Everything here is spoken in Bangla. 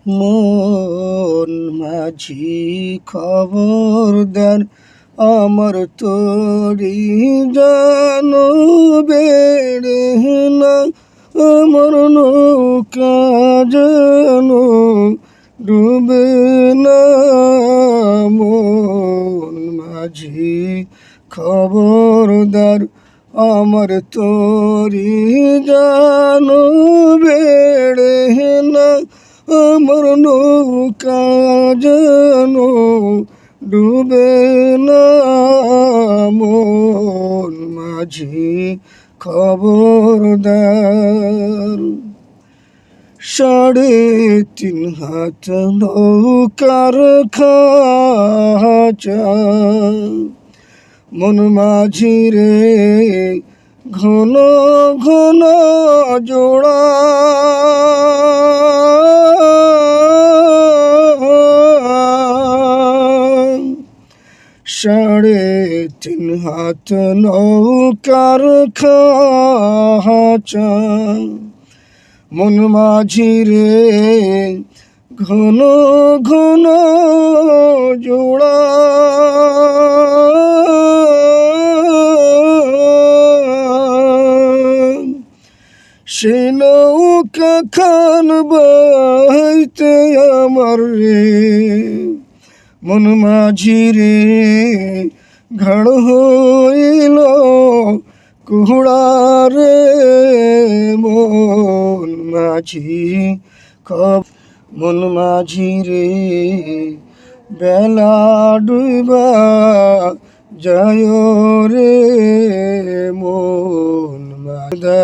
মন মাঝি খবরদার, আমার তরি যেন বেড়ে না, আমার নৌকা যেন ডুবে না। মন মাঝি খবরদার, আমার তরি যেন বেড়ে না, আমার নৌকা যেন ডুবে না। মন মাঝি খবরদার। 3.5 হাত নৌকার খাঁচা, মন মাঝি রে ঘন ঘন জোড়া। 3.5 হাত নৌকার খাঁচা, মন মাঝি রে ঘন ঘন জোড়া। সে নৌকা খান বাইতে আমার রে, মন মাঝি রে ঘাড় হইল কুহুড়া রে। মন মাঝি মন মাঝি রে বেলা ডুবা যায় রে। মন মাঝি